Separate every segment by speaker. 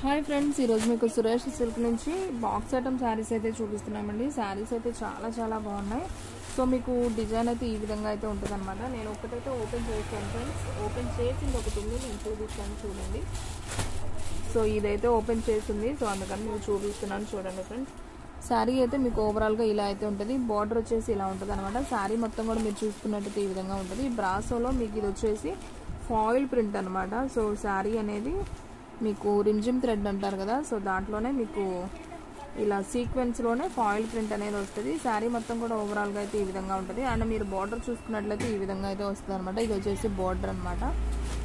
Speaker 1: Hi friends, ఈరోజు మీకు Suresh silk నుంచి బాక్స్ ఐటమ్ శారీస్ అయితే చూపిస్తున్నామండి. శారీస్ అయితే చాలా బాగున్నాయి. సో మీకు డిజైన్ అయితే ఈ విధంగా అయితే ఉంటుంది అనమాట. నేను ఒకటైతే ఓపెన్ చేస్తాను ఫ్రెండ్స్. ఓపెన్ చేసి ఇంకొకటి ఉంది, నేను చూపిస్తాను చూడండి. సో ఇదైతే ఓపెన్ చేసింది, సో అందుకని మీకు చూపిస్తున్నాను చూడండి ఫ్రెండ్స్. శారీ అయితే మీకు ఓవరాల్గా ఇలా అయితే ఉంటుంది. బార్డర్ వచ్చేసి ఇలా ఉంటుంది అనమాట. శారీ మొత్తం కూడా మీరు చూసుకున్నట్టయితే ఈ విధంగా ఉంటుంది. బ్రాసోలో మీకు ఇది వచ్చేసి ఫాయిల్ ప్రింట్ అనమాట. సో శారీ అనేది మీకు రిమ్జిమ్ థ్రెడ్ అంటారు కదా, సో దాంట్లోనే మీకు ఇలా సీక్వెన్స్లోనే ఫాయిల్ ప్రింట్ అనేది వస్తుంది. శారీ మొత్తం కూడా ఓవరాల్గా అయితే ఈ విధంగా ఉంటుంది. అండ్ మీరు బార్డర్ చూసుకున్నట్లయితే ఈ విధంగా అయితే వస్తుంది అనమాట. ఇది వచ్చేసి బార్డర్ అనమాట.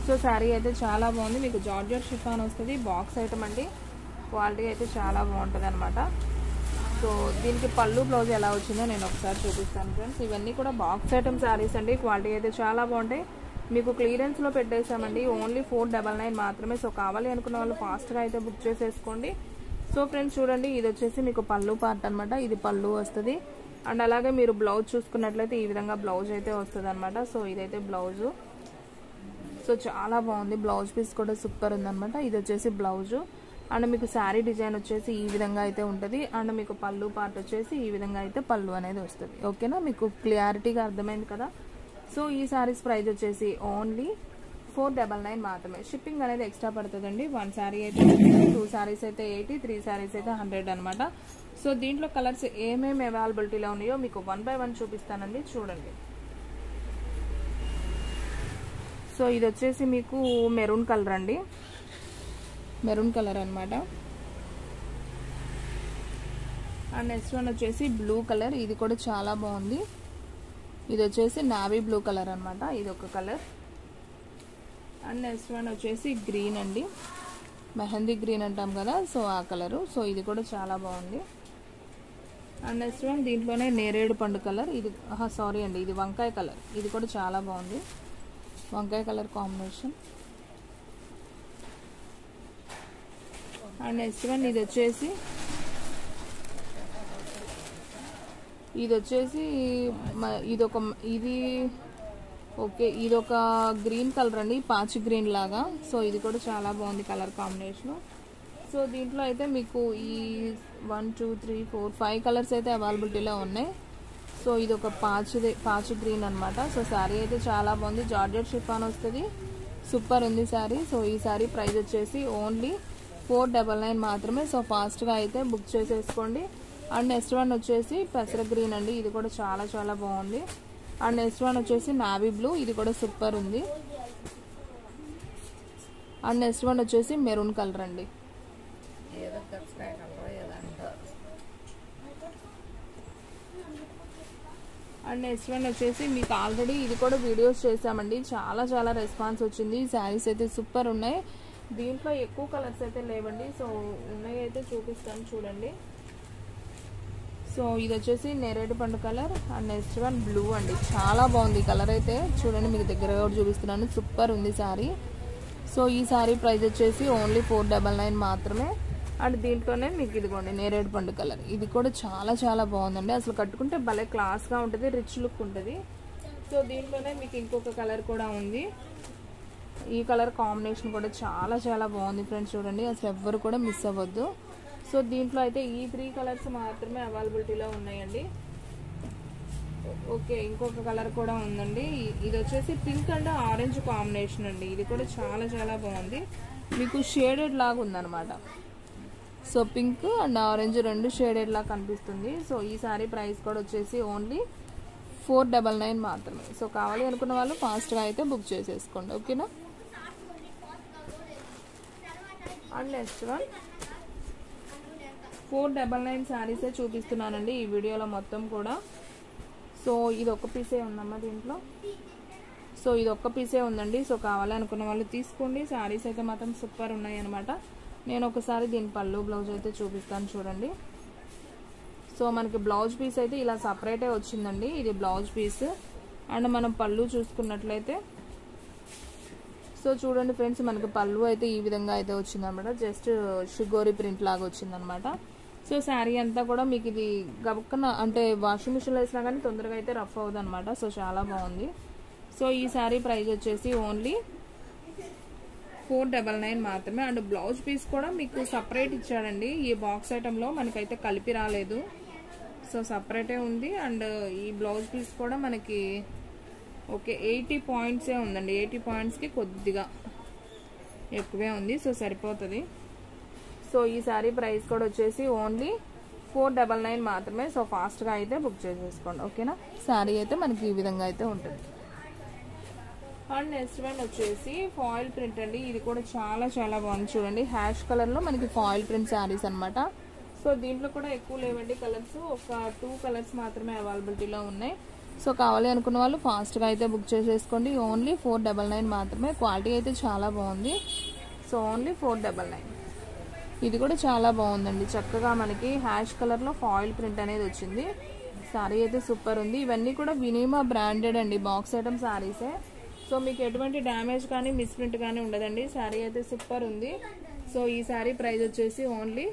Speaker 1: సో శారీ అయితే చాలా బాగుంది. మీకు జార్జెట్ షిఫాన్ వస్తుంది. బాక్స్ ఐటమ్ అండి. క్వాలిటీ అయితే చాలా బాగుంటుంది అనమాట. సో దీనికి పళ్ళు బ్లౌజ్ ఎలా వచ్చిందో నేను ఒకసారి చూపిస్తాను ఫ్రెండ్స్. ఇవన్నీ కూడా బాక్స్ ఐటమ్ శారీస్ అండి. క్వాలిటీ అయితే చాలా బాగుంటాయి. మీకు క్లియరెన్స్లో పెట్టేసామండి. ఓన్లీ 499 మాత్రమే. సో కావాలి అనుకున్న వాళ్ళు ఫాస్ట్గా అయితే బుక్ చేసేసుకోండి. సో ఫ్రెండ్స్ చూడండి, ఇది వచ్చేసి మీకు పళ్ళు పార్ట్ అనమాట. ఇది పళ్ళు వస్తుంది. అండ్ అలాగే మీరు బ్లౌజ్ చూసుకున్నట్లయితే ఈ విధంగా బ్లౌజ్ అయితే వస్తుంది అనమాట. సో ఇదైతే బ్లౌజు. సో చాలా బాగుంది. బ్లౌజ్ పీస్ కూడా సూపర్ ఉందనమాట. ఇది వచ్చేసి బ్లౌజు. అండ్ మీకు శారీ డిజైన్ వచ్చేసి ఈ విధంగా అయితే ఉంటుంది. అండ్ మీకు పళ్ళు పార్ట్ వచ్చేసి ఈ విధంగా అయితే పళ్ళు అనేది వస్తుంది. ఓకేనా, మీకు క్లియారిటీగా అర్థమైంది కదా. సో ఈ శారీస్ ప్రైస్ వచ్చేసి ఓన్లీ 499 మాత్రమే. షిప్పింగ్ అనేది ఎక్స్ట్రా పడుతుందండి. 1 శారీ అయితే 2 శారీస్ అయితే 80, 3 శారీస్ అయితే 100 అనమాట. సో దీంట్లో కలర్స్ ఏమేమి అవైలబిలిటీలో ఉన్నాయో మీకు 1 by 1 చూపిస్తానండి, చూడండి. సో ఇది వచ్చేసి మీకు మెరూన్ కలర్ అండి. మెరూన్ కలర్ అనమాట. అండ్ నెక్స్ట్ వన్ వచ్చేసి బ్లూ కలర్. ఇది కూడా చాలా బాగుంది. ఇది వచ్చేసి నావీ బ్లూ కలర్ అనమాట. ఇది ఒక కలర్. అండ్ నెక్స్ట్ వన్ వచ్చేసి గ్రీన్ అండి. మెహందీ గ్రీన్ అంటాం కదా, సో ఆ కలరు. సో ఇది కూడా చాలా బాగుంది. అండ్ నెక్స్ట్ వన్ దీంట్లోనే నేరేడు పండు కలర్. ఇది సారీ అండి, ఇది వంకాయ కలర్. ఇది కూడా చాలా బాగుంది. వంకాయ colour combination. And next one ఇది వచ్చేసి ఇది ఓకే, ఇది ఒక గ్రీన్ కలర్ అండి, పాచి గ్రీన్ లాగా. సో ఇది కూడా చాలా బాగుంది కలర్ కాంబినేషన్. సో దీంట్లో అయితే మీకు ఈ 1 2 3 4 5 కలర్స్ అయితే అవైలబిలిటీలో ఉన్నాయి. సో ఇది ఒక పాచి గ్రీన్ అనమాట. సో శారీ అయితే చాలా బాగుంది. జార్జెట్ షిఫాన్ వస్తుంది. సూపర్ ఉంది శారీ. సో ఈ శారీ ప్రైస్ వచ్చేసి ఓన్లీ 499 మాత్రమే. సో ఫాస్ట్గా అయితే బుక్ చేసేసుకోండి. అండ్ నెక్స్ట్ వన్ వచ్చేసి పెసర గ్రీన్ అండి. ఇది కూడా చాలా బాగుంది. అండ్ నెక్స్ట్ వన్ వచ్చేసి నావీ బ్లూ. ఇది కూడా సూపర్ ఉంది. అండ్ నెక్స్ట్ వన్ వచ్చేసి మెరూన్ కలర్ అండి. అండ్ నెక్స్ట్ వన్ వచ్చేసి మీకు ఆల్రెడీ ఇది కూడా వీడియోస్ చేసామండి. చాలా రెస్పాన్స్ వచ్చింది. శారీస్ అయితే సూపర్ ఉన్నాయి. దీంట్లో ఎక్కువ కలర్స్ అయితే లేవండి. సో ఉన్నాయి అయితే చూపిస్తాను చూడండి. సో ఇది వచ్చేసి నేరేడు పండు colour. And next one blue అండి. చాలా బాగుంది కలర్ అయితే. చూడండి, మీకు దగ్గర కూడా చూపిస్తున్నాను. సూపర్ ఉంది శారీ. సో ఈ శారీ ప్రైస్ వచ్చేసి ఓన్లీ 499 మాత్రమే. అండ్ దీంట్లోనే మీకు ఇదిగోండి నేరేడు పండు కలర్. ఇది కూడా చాలా బాగుందండి. అసలు కట్టుకుంటే భలే క్లాస్గా ఉంటుంది, రిచ్ లుక్ ఉంటుంది. సో దీంట్లోనే మీకు ఇంకొక కలర్ కూడా ఉంది. ఈ కలర్ కాంబినేషన్ కూడా చాలా బాగుంది ఫ్రెండ్స్. చూడండి, అసలు ఎవ్వరు కూడా మిస్ అవ్వద్దు. సో దీంట్లో అయితే ఈ 3 కలర్స్ మాత్రమే అవైలబిలిటీలో ఉన్నాయండి. ఓకే, ఇంకొక కలర్ కూడా ఉందండి. ఇది వచ్చేసి పింక్ అండ్ ఆరెంజ్ కాంబినేషన్ అండి. ఇది కూడా చాలా బాగుంది. మీకు షేడెడ్ లాగా ఉందన్నమాట. So pink and orange 2 shaded లాగా కనిపిస్తుంది. సో ఈ సారీ ప్రైస్ కూడా వచ్చేసి ఓన్లీ 499 మాత్రమే. సో కావాలి అనుకున్న వాళ్ళు ఫాస్ట్గా అయితే బుక్ చేసేసుకోండి, ఓకేనా. అండ్ నెక్స్ట్ వన్ 499 శారీసే చూపిస్తున్నానండి ఈ వీడియోలో మొత్తం కూడా. సో ఇది ఒక్క పీసే ఉందమ్మా దీంట్లో. సో ఇది ఒక్క పీసే ఉందండి. సో కావాలి అనుకున్న వాళ్ళు తీసుకోండి. శారీస్ అయితే మాత్రం సూపర్ ఉన్నాయి అనమాట. నేను ఒకసారి దీని పళ్ళు బ్లౌజ్ అయితే చూపిస్తాను చూడండి. సో మనకి బ్లౌజ్ పీస్ అయితే ఇలా సపరేటే వచ్చిందండి. ఇది బ్లౌజ్ పీస్. అండ్ మనం పళ్ళు చూసుకున్నట్లయితే సో చూడండి ఫ్రెండ్స్, మనకి పళ్ళు అయితే ఈ విధంగా అయితే వచ్చిందనమాట. జస్ట్ షిగోరి ప్రింట్ లాగా వచ్చిందనమాట. సో శారీ అంతా కూడా మీకు ఇది గబక్కన అంటే వాషింగ్ మిషన్లో వేసినా కానీ తొందరగా అయితే రఫ్ అవుతుంది అనమాట. సో చాలా బాగుంది. సో ఈ శారీ ప్రైస్ వచ్చేసి ఓన్లీ 499 మాత్రమే. అండ్ బ్లౌజ్ పీస్ కూడా మీకు సపరేట్ ఇచ్చాడండి. ఈ బాక్స్ ఐటెంలో మనకైతే కలిపి రాలేదు, సో సపరేటే ఉంది. అండ్ ఈ బ్లౌజ్ పీస్ కూడా మనకి ఓకే 80 పాయింట్సే ఉందండి. 80 పాయింట్స్కి కొద్దిగా ఎక్కువే ఉంది, సో సరిపోతుంది. సో ఈ సారీ ప్రైస్ కూడా వచ్చేసి ఓన్లీ 499 మాత్రమే. సో ఫాస్ట్గా అయితే బుక్ చేసేసుకోండి, ఓకేనా. సారీ అయితే మనకి ఈ విధంగా అయితే ఉంటుంది. అండ్ నెక్స్ట్ వన్ వచ్చేసి ఫాయిల్ ప్రింట్ అండి. ఇది కూడా చాలా చాలా బాగుంది చూడండి. హ్యాష్ కలర్లో మనకి ఫాయిల్ ప్రింట్ శారీస్ అనమాట. సో దీంట్లో కూడా ఎక్కువ లేవండి కలర్స్, ఒక 2 కలర్స్ మాత్రమే అవైలబిలిటీలో ఉన్నాయి. సో కావాలి అనుకున్న వాళ్ళు ఫాస్ట్గా అయితే బుక్ చేసేసుకోండి. ఓన్లీ 499 మాత్రమే. క్వాలిటీ అయితే చాలా బాగుంది. So only 499. ఇది కూడా చాలా బాగుందండి. చక్కగా మనకి హ్యాష్ కలర్లో ఫాయిల్ ప్రింట్ అనేది వచ్చింది. శారీ అయితే సూపర్ ఉంది. ఇవన్నీ కూడా వినిమా బ్రాండెడ్ అండి, బాక్స్ ఐటమ్ శారీసే. సో మీకు ఎటువంటి డ్యామేజ్ కానీ మిస్ప్రింట్ కానీ ఉండదండి. శారీ అయితే సూపర్ ఉంది. సో ఈ శారీ ప్రైస్ వచ్చేసి ఓన్లీ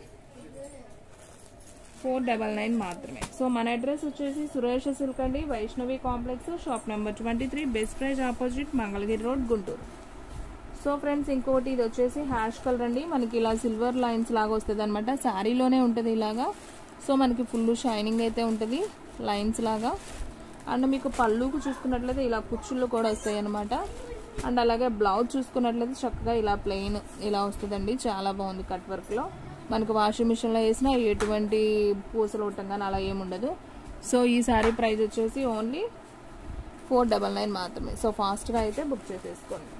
Speaker 1: 499 మాత్రమే. సో మన అడ్రస్ వచ్చేసి సురేష్ సిల్క్ అండి, Vaishnavi complex, shop number 23, best praise opposite, Mangalagiri road, Guntur. So friends ఇంకోటి ఇది వచ్చేసి హ్యాష్ కలర్ అండి. మనకి ఇలా సిల్వర్ లైన్స్ లాగా వస్తుంది అనమాట. శారీలోనే ఉంటుంది ఇలాగా. సో మనకి ఫుల్ షైనింగ్ అయితే ఉంటుంది లైన్స్ లాగా. అండ్ మీకు పళ్ళుకు చూసుకున్నట్లయితే ఇలా కుచ్చుళ్ళు కూడా వస్తాయి అనమాట. అండ్ అలాగే బ్లౌజ్ చూసుకున్నట్లయితే చక్కగా ఇలా ప్లెయిన్ ఇలా వస్తుందండి. చాలా బాగుంది కట్ వర్క్లో. మనకు వాషింగ్ మిషన్లో వేసినా ఎటువంటి పూసలు ఉండటం కానీ అలా ఏముండదు. సో ఈ శారీ ప్రైస్ వచ్చేసి ఓన్లీ 499 మాత్రమే. సో ఫాస్ట్గా అయితే బుక్ చేసేసుకోండి.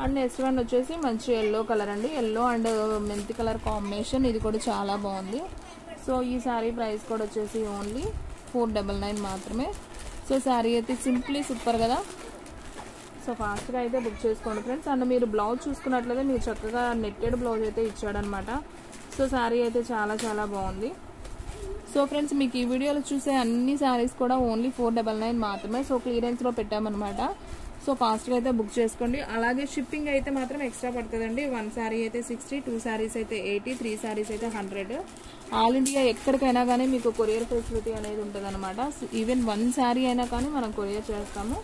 Speaker 1: అండ్ నెక్స్ట్ వన్ వచ్చేసి మంచి ఎల్లో కలర్ అండి. ఎల్లో అండ్ మెంతి కలర్ కాంబినేషన్. ఇది కూడా చాలా బాగుంది. సో ఈ శారీ ప్రైస్ కూడా వచ్చేసి ఓన్లీ 499 మాత్రమే. సో శారీ అయితే సింప్లీ సూపర్ కదా. సో ఫాస్ట్గా అయితే బుక్ చేసుకోండి ఫ్రెండ్స్. అండ్ మీరు బ్లౌజ్ చూసుకున్నట్లయితే మీరు చక్కగా నెట్టెడ్ బ్లౌజ్ అయితే ఇచ్చాడనమాట. సో శారీ అయితే చాలా చాలా బాగుంది. సో ఫ్రెండ్స్ మీకు ఈ వీడియోలో చూసే అన్ని శారీస్ కూడా ఓన్లీ 499 మాత్రమే. సో క్లియరెన్స్లో పెట్టామన్నమాట. సో ఫాస్ట్గా అయితే బుక్ చేసుకోండి. అలాగే షిప్పింగ్ అయితే మాత్రం ఎక్స్ట్రా పడుతుందండి. 1 శారీ అయితే 60, 2 శారీస్ అయితే 80, 3 శారీస్ అయితే 100. ఆల్ ఇండియా ఎక్కడికైనా కానీ మీకు కొరియర్ ఫెసిలిటీ అనేది ఉంటుంది అనమాట. ఈవెన్ 1 శారీ అయినా కానీ మనం కొరియర్ చేస్తాము.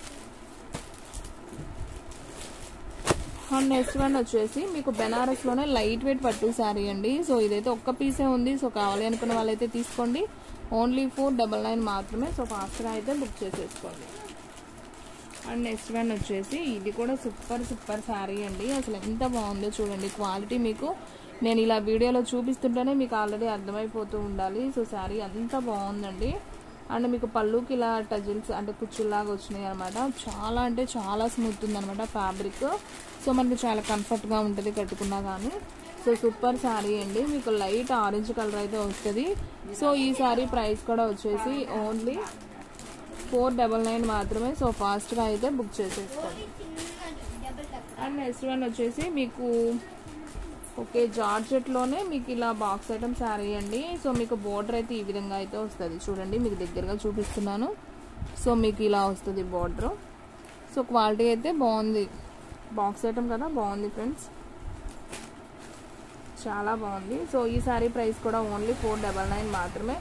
Speaker 1: అండ్ నెక్స్ట్ వన్ వచ్చేసి మీకు బెనారస్లోనే లైట్ వెయిట్ పట్టు శారీ అండి. సో ఇదైతే ఒక్క పీసే ఉంది. సో కావాలి అనుకున్న వాళ్ళైతే తీసుకోండి. ఓన్లీ 499 మాత్రమే. సో ఫాస్ట్గా అయితే బుక్ చేసేసుకోండి. అండ్ నెక్స్ట్ వన్ వచ్చేసి ఇది కూడా సూపర్ శారీ అండి. అసలు ఎంత బాగుందో చూడండి. క్వాలిటీ మీకు నేను ఇలా వీడియోలో చూపిస్తుంటేనే మీకు ఆల్రెడీ అర్థమైపోతూ ఉండాలి. సో శారీ అంత బాగుందండి. అండ్ మీకు పళ్ళుకి ఇలా టజిల్స్ అంటే కుచ్చుల్లాగా వచ్చినాయి అనమాట. చాలా అంటే చాలా స్మూత్ ఉందనమాట ఫ్యాబ్రిక్. సో మనకి చాలా కంఫర్ట్గా ఉంటుంది కట్టుకున్నా కానీ. సో సూపర్ శారీ అండి. మీకు లైట్ ఆరెంజ్ కలర్ అయితే వస్తుంది. సో ఈ శారీ ప్రైస్ కూడా వచ్చేసి ఓన్లీ 499 మాత్రమే. సో ఫాస్ట్గా అయితే బుక్ చేసేసుకోండి. అండ్ నెక్స్ట్ వన్ వచ్చేసి మీకు ఓకే జార్జెట్లోనే మీకు ఇలా బాక్స్ ఐటమ్ శారీ అండి. సో మీకు బోర్డర్ అయితే ఈ విధంగా అయితే వస్తుంది చూడండి. మీకు దగ్గరగా చూపిస్తున్నాను. సో మీకు ఇలా వస్తుంది బోర్డర్. సో క్వాలిటీ అయితే బాగుంది. బాక్స్ ఐటమ్ కదా, బాగుంది ఫ్రెండ్స్, చాలా బాగుంది. సో ఈ శారీ ప్రైస్ కూడా ఓన్లీ 499 మాత్రమే.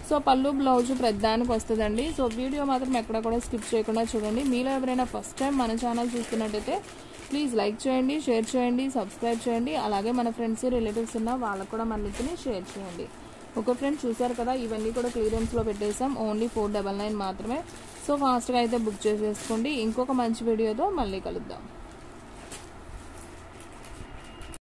Speaker 1: సో పళ్ళు బ్లౌజ్ ప్రతిదానికి వస్తుందండి. సో వీడియో మాత్రం ఎక్కడ కూడా స్కిప్ చేయకుండా చూడండి. మీలో ఎవరైనా ఫస్ట్ టైం మన ఛానల్ చూస్తున్నట్టయితే ప్లీజ్ లైక్ చేయండి, షేర్ చేయండి, సబ్స్క్రైబ్ చేయండి. అలాగే మన ఫ్రెండ్స్ రిలేటివ్స్ ఉన్న వాళ్ళకు కూడా మన లింక్ని షేర్ చేయండి. ఒక ఫ్రెండ్ చూసారు కదా, ఇవన్నీ కూడా క్లియరెన్స్లో పెట్టేసాం. ఓన్లీ 499 మాత్రమే. సో ఫాస్ట్గా అయితే బుక్ చేసేసుకోండి. ఇంకొక మంచి వీడియోతో మళ్ళీ కలుద్దాం.